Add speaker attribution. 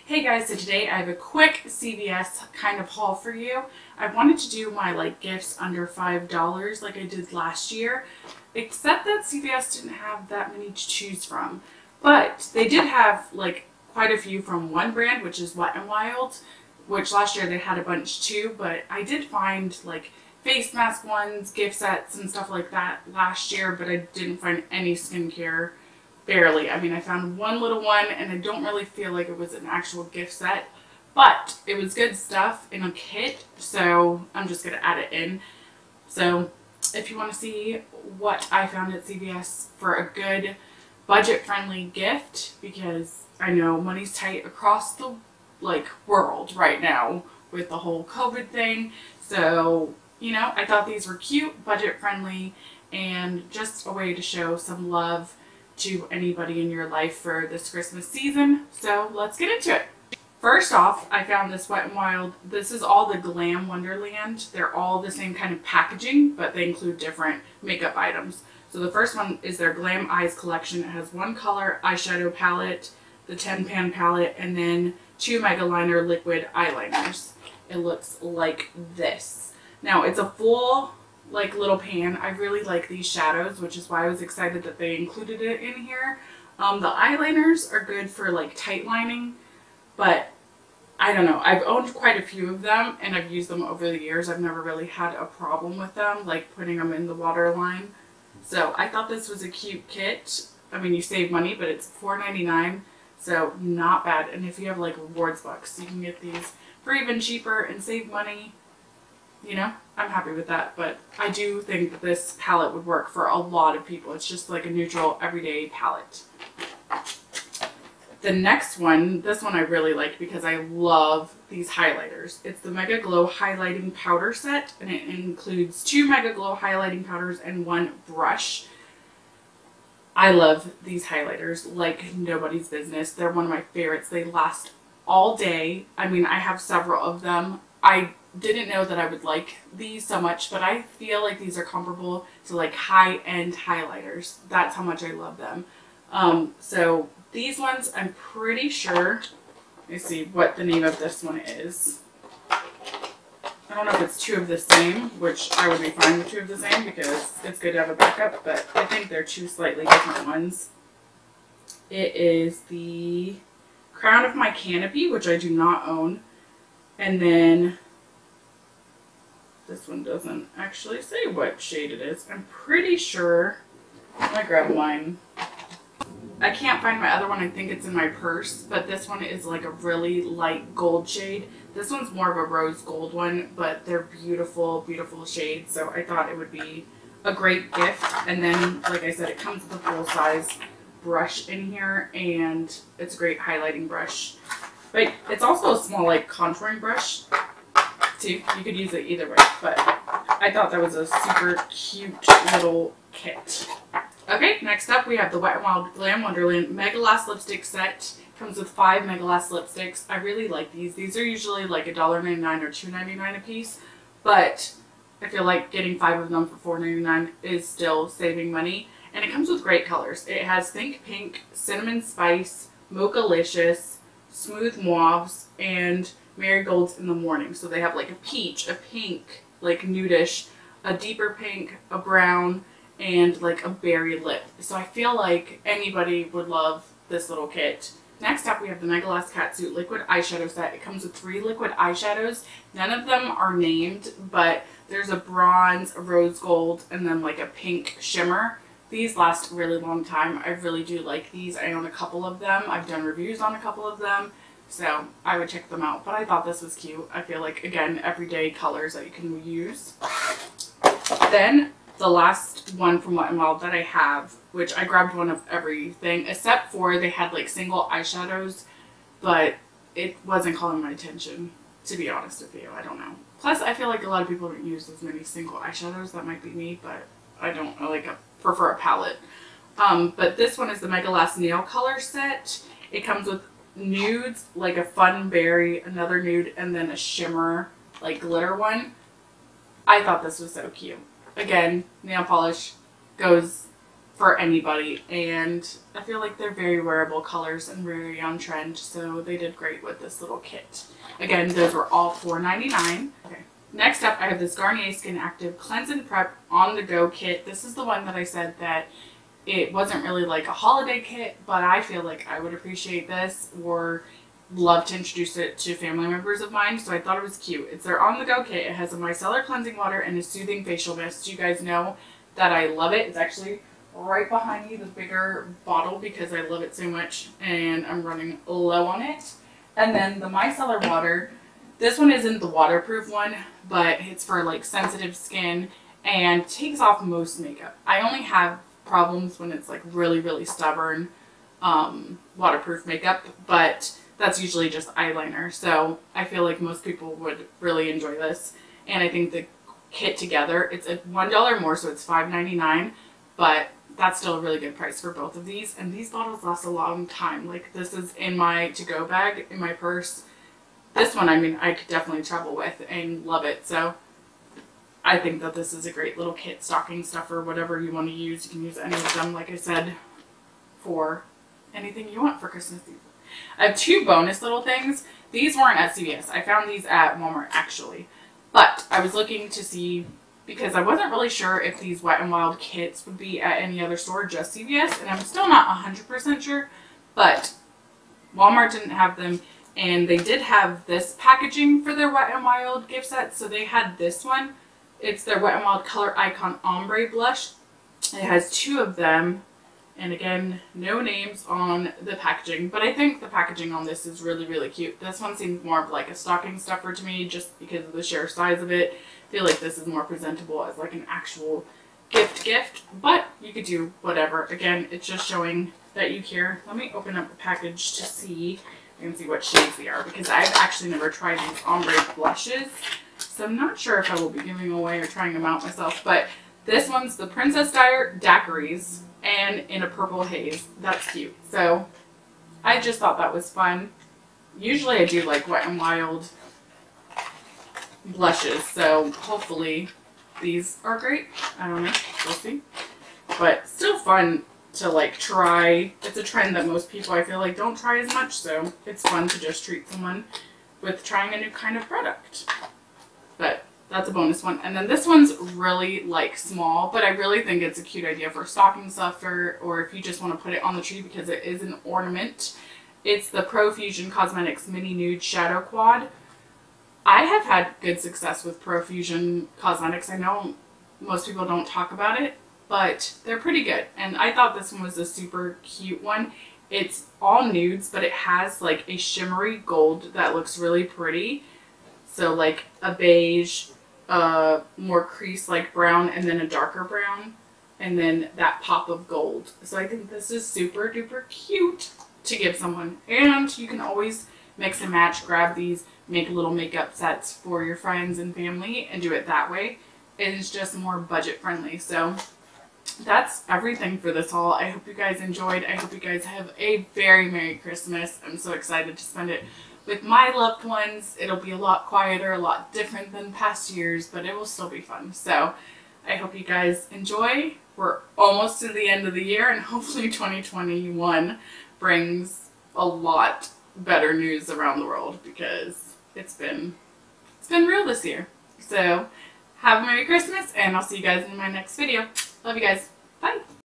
Speaker 1: Hey guys, so today I have a quick CVS kind of haul for you. I wanted to do my gifts under $5 like I did last year, except that CVS didn't have that many to choose from. But they did have quite a few from one brand, which is Wet n Wild, which last year they had a bunch too, but I did find face mask ones, gift sets and stuff like that last year, but I didn't find any skincare. Barely. I mean, I found one little one and I don't really feel like it was an actual gift set, but it was good stuff in a kit, so I'm just going to add it in. So if you want to see what I found at CVS for a good budget-friendly gift, because I know money's tight across the world right now with the whole COVID thing, so you know, I thought these were cute, budget-friendly, and just a way to show some love to anybody in your life for this Christmas season. So let's get into it. First off, I found this Wet n Wild. This is all the Glam Wonderland. They're all the same kind of packaging, but they include different makeup items. So the first one is their Glam Eyes collection. It has one color eyeshadow palette, the 10-pan palette, and then 2 Mega Liner liquid eyeliners. It looks like this. Now it's a full little pan. I really like these shadows, which is why I was excited that they included it in here. The eyeliners are good for tight lining, but I don't know. I've owned quite a few of them and I've used them over the years. I've never really had a problem with them, putting them in the waterline. So I thought this was a cute kit. I mean, you save money, but it's $4.99, so not bad. And if you have rewards bucks, you can get these for even cheaper and save money. You know, I'm happy with that, but I do think that this palette would work for a lot of people. It's just a neutral, everyday palette. The next one, this one I really like because I love these highlighters. It's the Mega Glow Highlighting Powder Set, and it includes 2 Mega Glow highlighting powders and 1 brush. I love these highlighters like nobody's business. They're one of my favorites. They last all day. I mean, I have several of them. I didn't know that I would like these so much, but I feel like these are comparable to high-end highlighters. That's how much I love them. So these ones, I'm pretty sure, let me see what the name of this one is. I don't know if it's 2 of the same, which I would be fine with 2 of the same because it's good to have a backup, but I think they're 2 slightly different ones. It is the Crown of My Canopy, which I do not own, and then this one doesn't actually say what shade it is. I'm pretty sure. I'm gonna grab mine. I can't find my other one. I think it's in my purse, but this one is a really light gold shade. This one's more of a rose gold one, but they're beautiful, beautiful shades. So I thought it would be a great gift. And then, like I said, it comes with a full-size brush in here, and it's a great highlighting brush. But it's also a small contouring brush too. You could use it either way, but I thought that was a super cute little kit. Okay, next up we have the Wet n Wild Glam Wonderland Megalast lipstick set. Comes with 5 Megalast lipsticks. I really like these. These are usually $1.99 or $2.99 a piece, but I feel like getting 5 of them for $4.99 is still saving money. And it comes with great colors. It has Think Pink, Cinnamon Spice, Mochalicious, Smooth Mauves, and Marigolds in the Morning. So they have a peach, a pink, nudish, a deeper pink, a brown, and a berry lip. So I feel like anybody would love this little kit. Next up we have the Megalast Catsuit liquid eyeshadow set. It comes with 3 liquid eyeshadows. None of them are named, but there's a bronze, a rose gold, and then a pink shimmer. These last a really long time. I really do like these. I own a couple of them. I've done reviews on a couple of them, so I would check them out. But I thought this was cute. I feel again, everyday colors that you can use. Then the last one from Wet n Wild that I have, which I grabbed one of everything, except for they had single eyeshadows, but it wasn't calling my attention, to be honest with you. I don't know. Plus, I feel a lot of people don't use as many single eyeshadows. That might be me, but I don't prefer a palette. But this one is the Megalast nail color set. It comes with nudes, a fun berry, another nude, and then a shimmer, glitter one. I thought this was so cute. Again, nail polish goes for anybody, and I feel like they're very wearable colors and very on trend, so they did great with this little kit. Again, those were all $4.99. Okay. Next up, I have this Garnier Skin Active Cleanse and Prep On The Go kit. This is the one that I said that it wasn't really like a holiday kit, but I feel like I would appreciate this or love to introduce it to family members of mine, so I thought it was cute. It's their On The Go kit. It has a micellar cleansing water and a soothing facial mist. You guys know that I love it. It's actually right behind me, the bigger bottle, because I love it so much and I'm running low on it. And then the micellar water, this one isn't the waterproof one, but it's for like sensitive skin and takes off most makeup. I only have problems when it's like really stubborn waterproof makeup, but that's usually just eyeliner, so I feel like most people would really enjoy this. And I think the kit together, it's a $1 more, so it's $5.99, but that's still a really good price for both of these. And these bottles last a long time. Like, this is in my to-go bag, in my purse. This one, I mean, I could definitely travel with and love it. So I think that this is a great little kit, stocking stuffer, whatever you want to use. You can use any of them, like I said, for anything you want for Christmas season. I have two bonus little things. These weren't at CVS. I found these at Walmart, actually. But I was looking to see, because I wasn't really sure if these Wet n Wild kits would be at any other store, just CVS, and I'm still not 100% sure, but Walmart didn't have them, and they did have this packaging for their Wet n Wild gift set, so they had this one. It's their Wet n Wild Color Icon Ombre Blush. It has two of them, and again, no names on the packaging, but I think the packaging on this is really cute. This one seems more of like a stocking stuffer to me, just because of the sheer size of it. I feel like this is more presentable as like an actual gift, but you could do whatever. Again, it's just showing that you care. Let me open up the package to see. You can see what shades they are, because I've actually never tried these ombre blushes, so I'm not sure if I will be giving away or trying them out myself. But this one's the Princess Daiquiris and in a purple haze. That's cute. So I just thought that was fun. Usually I do like Wet n Wild blushes, so hopefully these are great. I don't know, we'll see. But still fun to like try. It's a trend that most people, I feel like, don't try as much, so it's fun to just treat someone with trying a new kind of product. But that's a bonus one. And then this one's really like small, but I really think it's a cute idea for a stocking stuffer, or if you just want to put it on the tree because it is an ornament. It's the PROFUSION Cosmetics Mini Nude Shadow Quad. I have had good success with PROFUSION Cosmetics. I know most people don't talk about it, but they're pretty good. And I thought this one was a super cute one. It's all nudes, but it has like a shimmery gold that looks really pretty. So like a beige, more crease like brown, and then a darker brown, and then that pop of gold. So I think this is super duper cute to give someone. And you can always mix and match, grab these, make little makeup sets for your friends and family and do it that way. It's just more budget friendly. So that's everything for this haul. I hope you guys enjoyed. I hope you guys have a very Merry Christmas. I'm so excited to spend it with my loved ones. It'll be a lot quieter, a lot different than past years, but it will still be fun. So I hope you guys enjoy. We're almost to the end of the year, and hopefully 2021 brings a lot better news around the world, because it's been real this year. So have a Merry Christmas, and I'll see you guys in my next video. Love you guys. Bye.